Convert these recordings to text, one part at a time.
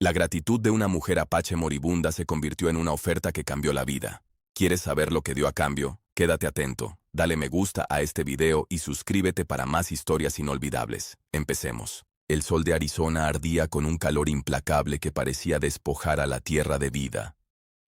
La gratitud de una mujer apache moribunda se convirtió en una oferta que cambió la vida. ¿Quieres saber lo que dio a cambio? Quédate atento, dale me gusta a este video y suscríbete para más historias inolvidables. Empecemos. El sol de Arizona ardía con un calor implacable que parecía despojar a la tierra de vida.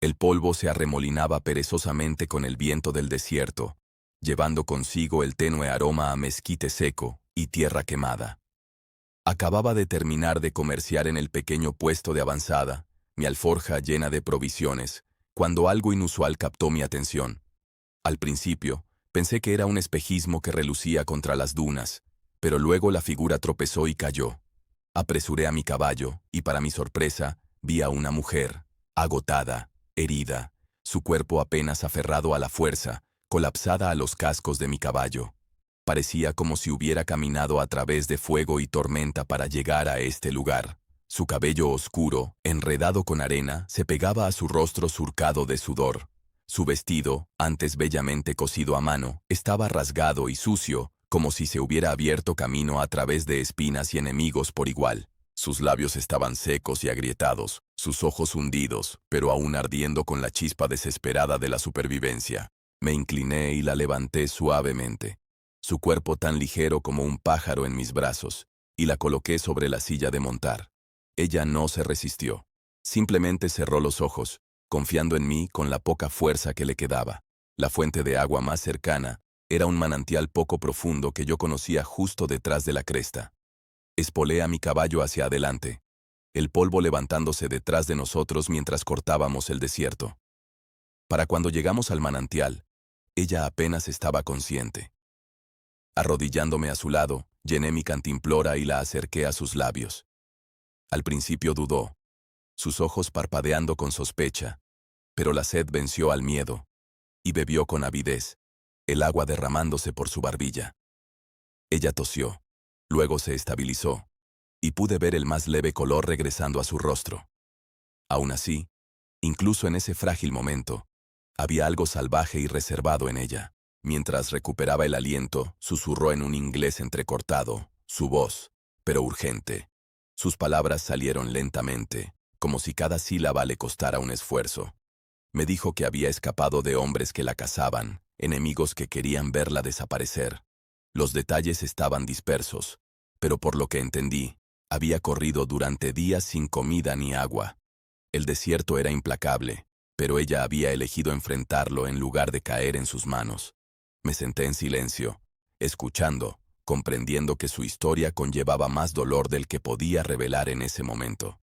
El polvo se arremolinaba perezosamente con el viento del desierto, llevando consigo el tenue aroma a mezquite seco y tierra quemada. Acababa de terminar de comerciar en el pequeño puesto de avanzada, mi alforja llena de provisiones, cuando algo inusual captó mi atención. Al principio, pensé que era un espejismo que relucía contra las dunas, pero luego la figura tropezó y cayó. Apresuré a mi caballo, y para mi sorpresa, vi a una mujer, agotada, herida, su cuerpo apenas aferrado a la fuerza, colapsada a los cascos de mi caballo. Parecía como si hubiera caminado a través de fuego y tormenta para llegar a este lugar. Su cabello oscuro, enredado con arena, se pegaba a su rostro surcado de sudor. Su vestido, antes bellamente cosido a mano, estaba rasgado y sucio, como si se hubiera abierto camino a través de espinas y enemigos por igual. Sus labios estaban secos y agrietados, sus ojos hundidos, pero aún ardiendo con la chispa desesperada de la supervivencia. Me incliné y la levanté suavemente. Su cuerpo tan ligero como un pájaro en mis brazos, y la coloqué sobre la silla de montar. Ella no se resistió. Simplemente cerró los ojos, confiando en mí con la poca fuerza que le quedaba. La fuente de agua más cercana era un manantial poco profundo que yo conocía justo detrás de la cresta. Espolé a mi caballo hacia adelante, el polvo levantándose detrás de nosotros mientras cortábamos el desierto. Para cuando llegamos al manantial, ella apenas estaba consciente. Arrodillándome a su lado, llené mi cantimplora y la acerqué a sus labios. Al principio dudó, sus ojos parpadeando con sospecha, pero la sed venció al miedo, y bebió con avidez, el agua derramándose por su barbilla. Ella tosió, luego se estabilizó, y pude ver el más leve color regresando a su rostro. Aún así, incluso en ese frágil momento, había algo salvaje y reservado en ella. Mientras recuperaba el aliento, susurró en un inglés entrecortado, su voz, pero urgente. Sus palabras salieron lentamente, como si cada sílaba le costara un esfuerzo. Me dijo que había escapado de hombres que la cazaban, enemigos que querían verla desaparecer. Los detalles estaban dispersos, pero por lo que entendí, había corrido durante días sin comida ni agua. El desierto era implacable, pero ella había elegido enfrentarlo en lugar de caer en sus manos. Me senté en silencio, escuchando, comprendiendo que su historia conllevaba más dolor del que podía revelar en ese momento.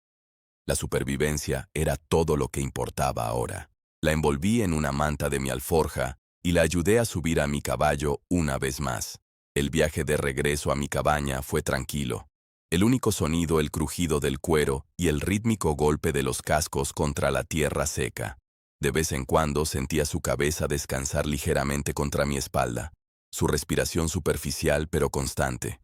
La supervivencia era todo lo que importaba ahora. La envolví en una manta de mi alforja y la ayudé a subir a mi caballo una vez más. El viaje de regreso a mi cabaña fue tranquilo. El único sonido el crujido del cuero y el rítmico golpe de los cascos contra la tierra seca. De vez en cuando sentía su cabeza descansar ligeramente contra mi espalda, su respiración superficial pero constante.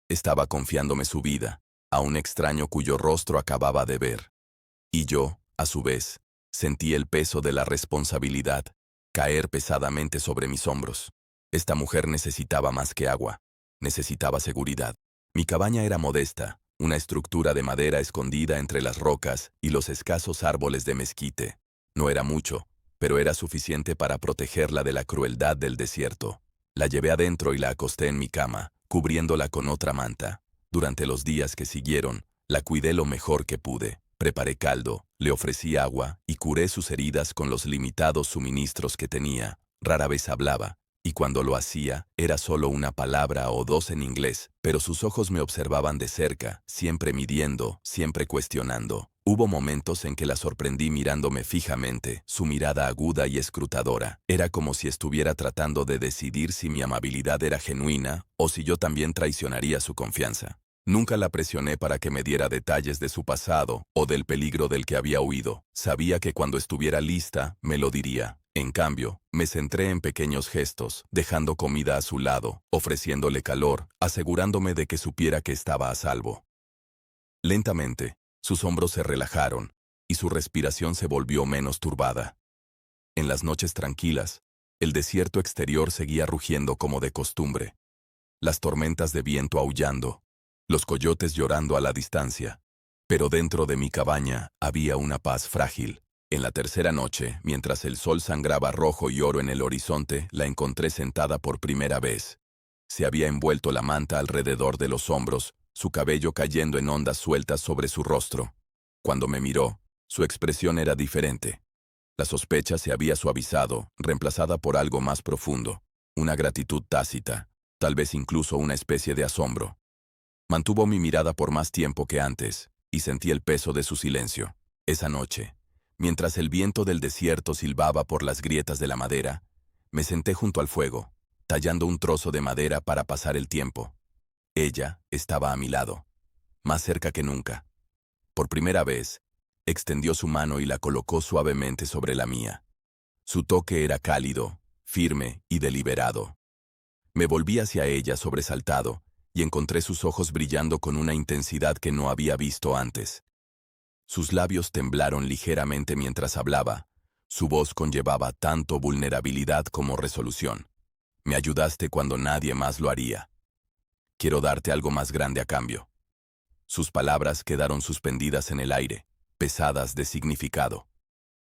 Estaba confiándome su vida, a un extraño cuyo rostro acababa de ver. Y yo, a su vez, sentí el peso de la responsabilidad caer pesadamente sobre mis hombros. Esta mujer necesitaba más que agua, necesitaba seguridad. Mi cabaña era modesta, una estructura de madera escondida entre las rocas y los escasos árboles de mezquite. No era mucho, pero era suficiente para protegerla de la crueldad del desierto. La llevé adentro y la acosté en mi cama, cubriéndola con otra manta. Durante los días que siguieron, la cuidé lo mejor que pude. Preparé caldo, le ofrecí agua y curé sus heridas con los limitados suministros que tenía. Rara vez hablaba, y cuando lo hacía, era solo una palabra o dos en inglés, pero sus ojos me observaban de cerca, siempre midiendo, siempre cuestionando. Hubo momentos en que la sorprendí mirándome fijamente, su mirada aguda y escrutadora. Era como si estuviera tratando de decidir si mi amabilidad era genuina o si yo también traicionaría su confianza. Nunca la presioné para que me diera detalles de su pasado o del peligro del que había huido. Sabía que cuando estuviera lista, me lo diría. En cambio, me centré en pequeños gestos, dejando comida a su lado, ofreciéndole calor, asegurándome de que supiera que estaba a salvo. Lentamente, sus hombros se relajaron, y su respiración se volvió menos turbada. En las noches tranquilas, el desierto exterior seguía rugiendo como de costumbre. Las tormentas de viento aullando, los coyotes llorando a la distancia. Pero dentro de mi cabaña había una paz frágil. En la tercera noche, mientras el sol sangraba rojo y oro en el horizonte, la encontré sentada por primera vez. Se había envuelto la manta alrededor de los hombros, su cabello cayendo en ondas sueltas sobre su rostro. Cuando me miró, su expresión era diferente. La sospecha se había suavizado, reemplazada por algo más profundo, una gratitud tácita, tal vez incluso una especie de asombro. Mantuvo mi mirada por más tiempo que antes, y sentí el peso de su silencio. Esa noche, mientras el viento del desierto silbaba por las grietas de la madera, me senté junto al fuego, tallando un trozo de madera para pasar el tiempo. Ella estaba a mi lado, más cerca que nunca. Por primera vez, extendió su mano y la colocó suavemente sobre la mía. Su toque era cálido, firme y deliberado. Me volví hacia ella sobresaltado y encontré sus ojos brillando con una intensidad que no había visto antes. Sus labios temblaron ligeramente mientras hablaba. Su voz conllevaba tanto vulnerabilidad como resolución. Me ayudaste cuando nadie más lo haría. Quiero darte algo más grande a cambio. Sus palabras quedaron suspendidas en el aire, pesadas de significado.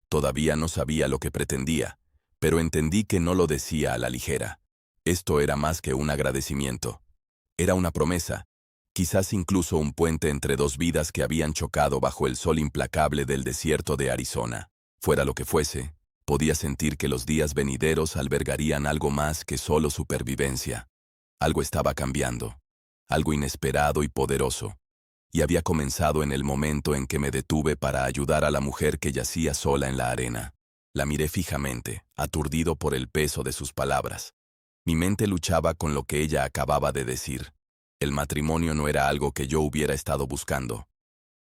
Todavía no sabía lo que pretendía, pero entendí que no lo decía a la ligera. Esto era más que un agradecimiento. Era una promesa, quizás incluso un puente entre dos vidas que habían chocado bajo el sol implacable del desierto de Arizona. Fuera lo que fuese, podía sentir que los días venideros albergarían algo más que solo supervivencia. Algo estaba cambiando, algo inesperado y poderoso, y había comenzado en el momento en que me detuve para ayudar a la mujer que yacía sola en la arena. La miré fijamente, aturdido por el peso de sus palabras. Mi mente luchaba con lo que ella acababa de decir. El matrimonio no era algo que yo hubiera estado buscando.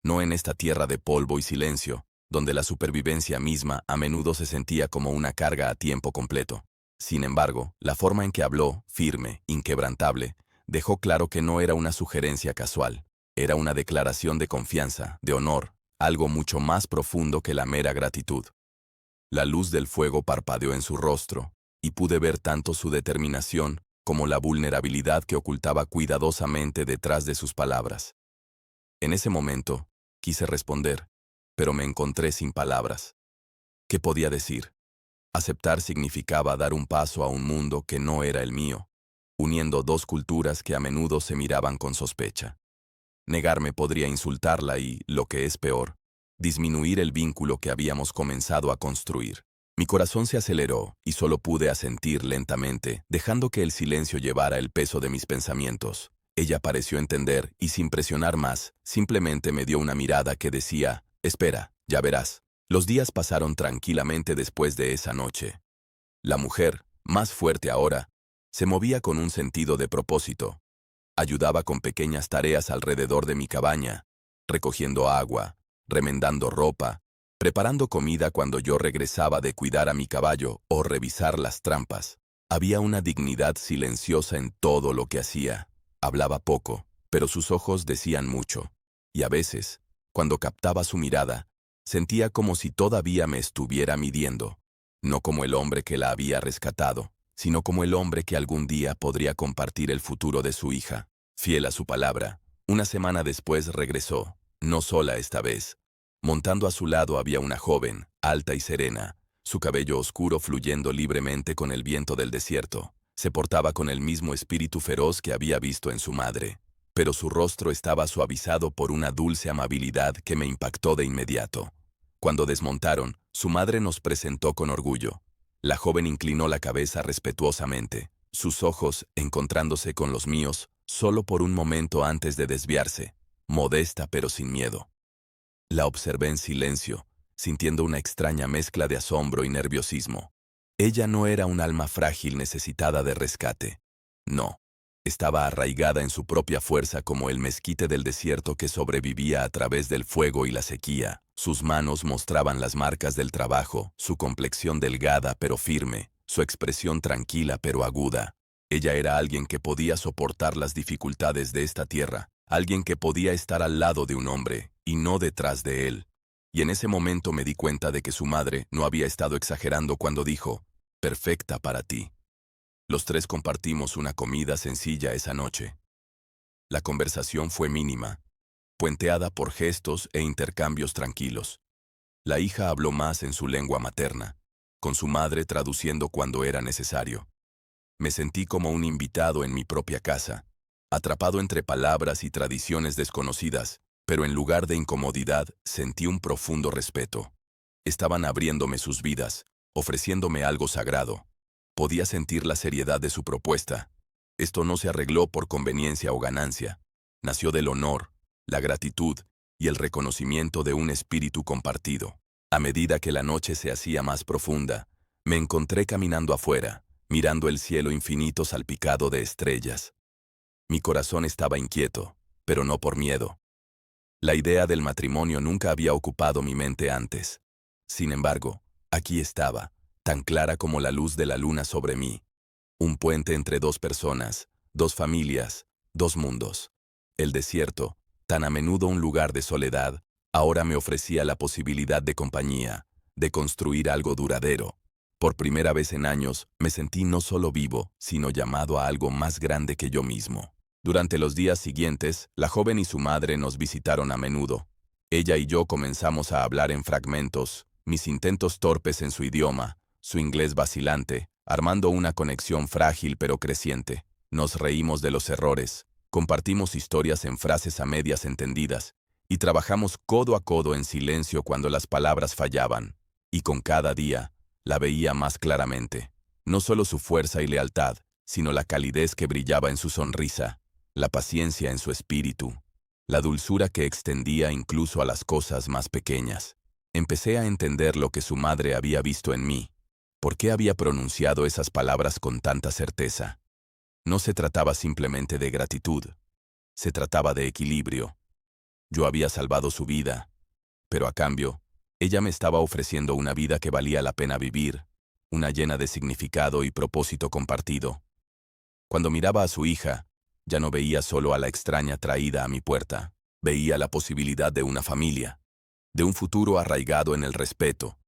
No en esta tierra de polvo y silencio, donde la supervivencia misma a menudo se sentía como una carga a tiempo completo. Sin embargo, la forma en que habló, firme, inquebrantable, dejó claro que no era una sugerencia casual. Era una declaración de confianza, de honor, algo mucho más profundo que la mera gratitud. La luz del fuego parpadeó en su rostro, y pude ver tanto su determinación como la vulnerabilidad que ocultaba cuidadosamente detrás de sus palabras. En ese momento, quise responder, pero me encontré sin palabras. ¿Qué podía decir? Aceptar significaba dar un paso a un mundo que no era el mío, uniendo dos culturas que a menudo se miraban con sospecha. Negarme podría insultarla y, lo que es peor, disminuir el vínculo que habíamos comenzado a construir. Mi corazón se aceleró y solo pude asentir lentamente, dejando que el silencio llevara el peso de mis pensamientos. Ella pareció entender y sin presionar más, simplemente me dio una mirada que decía, «Espera, ya verás». Los días pasaron tranquilamente después de esa noche. La mujer, más fuerte ahora, se movía con un sentido de propósito. Ayudaba con pequeñas tareas alrededor de mi cabaña, recogiendo agua, remendando ropa, preparando comida cuando yo regresaba de cuidar a mi caballo o revisar las trampas. Había una dignidad silenciosa en todo lo que hacía. Hablaba poco, pero sus ojos decían mucho. Y a veces, cuando captaba su mirada, sentía como si todavía me estuviera midiendo. No como el hombre que la había rescatado, sino como el hombre que algún día podría compartir el futuro de su hija. Fiel a su palabra, una semana después regresó, no sola esta vez. Montando a su lado había una joven, alta y serena, su cabello oscuro fluyendo libremente con el viento del desierto. Se portaba con el mismo espíritu feroz que había visto en su madre, pero su rostro estaba suavizado por una dulce amabilidad que me impactó de inmediato. Cuando desmontaron, su madre nos presentó con orgullo. La joven inclinó la cabeza respetuosamente, sus ojos, encontrándose con los míos, solo por un momento antes de desviarse, modesta pero sin miedo. La observé en silencio, sintiendo una extraña mezcla de asombro y nerviosismo. Ella no era un alma frágil necesitada de rescate. No, estaba arraigada en su propia fuerza como el mezquite del desierto que sobrevivía a través del fuego y la sequía. Sus manos mostraban las marcas del trabajo, su complexión delgada pero firme, su expresión tranquila pero aguda. Ella era alguien que podía soportar las dificultades de esta tierra, alguien que podía estar al lado de un hombre, y no detrás de él. Y en ese momento me di cuenta de que su madre no había estado exagerando cuando dijo, «Perfecta para ti». Los tres compartimos una comida sencilla esa noche. La conversación fue mínima. puenteada por gestos e intercambios tranquilos. La hija habló más en su lengua materna, con su madre traduciendo cuando era necesario. Me sentí como un invitado en mi propia casa, atrapado entre palabras y tradiciones desconocidas, pero en lugar de incomodidad sentí un profundo respeto. Estaban abriéndome sus vidas, ofreciéndome algo sagrado. Podía sentir la seriedad de su propuesta. Esto no se arregló por conveniencia o ganancia. Nació del honor, la gratitud y el reconocimiento de un espíritu compartido. A medida que la noche se hacía más profunda, me encontré caminando afuera, mirando el cielo infinito salpicado de estrellas. Mi corazón estaba inquieto, pero no por miedo. La idea del matrimonio nunca había ocupado mi mente antes. Sin embargo, aquí estaba, tan clara como la luz de la luna sobre mí. Un puente entre dos personas, dos familias, dos mundos. El desierto, tan a menudo un lugar de soledad, ahora me ofrecía la posibilidad de compañía, de construir algo duradero. Por primera vez en años, me sentí no solo vivo, sino llamado a algo más grande que yo mismo. Durante los días siguientes, la joven y su madre nos visitaron a menudo. Ella y yo comenzamos a hablar en fragmentos, mis intentos torpes en su idioma, su inglés vacilante, armando una conexión frágil pero creciente. Nos reímos de los errores, compartimos historias en frases a medias entendidas, y trabajamos codo a codo en silencio cuando las palabras fallaban. Y con cada día, la veía más claramente. No solo su fuerza y lealtad, sino la calidez que brillaba en su sonrisa, la paciencia en su espíritu, la dulzura que extendía incluso a las cosas más pequeñas. Empecé a entender lo que su madre había visto en mí. ¿Por qué había pronunciado esas palabras con tanta certeza? No se trataba simplemente de gratitud. Se trataba de equilibrio. Yo había salvado su vida, pero a cambio, ella me estaba ofreciendo una vida que valía la pena vivir, una llena de significado y propósito compartido. Cuando miraba a su hija, ya no veía solo a la extraña traída a mi puerta, veía la posibilidad de una familia, de un futuro arraigado en el respeto,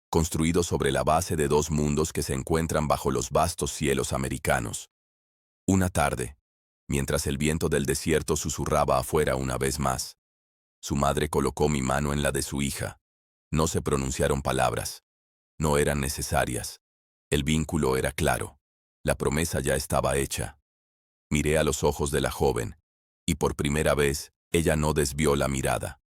construido sobre la base de dos mundos que se encuentran bajo los vastos cielos americanos. Una tarde, mientras el viento del desierto susurraba afuera una vez más, su madre colocó mi mano en la de su hija. No se pronunciaron palabras. No eran necesarias. El vínculo era claro. La promesa ya estaba hecha. Miré a los ojos de la joven, y por primera vez, ella no desvió la mirada.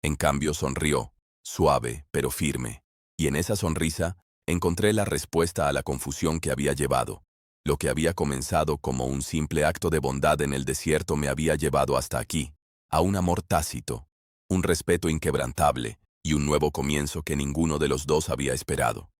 En cambio sonrió, suave pero firme, y en esa sonrisa encontré la respuesta a la confusión que había llevado. Lo que había comenzado como un simple acto de bondad en el desierto me había llevado hasta aquí, a un amor tácito, un respeto inquebrantable y un nuevo comienzo que ninguno de los dos había esperado.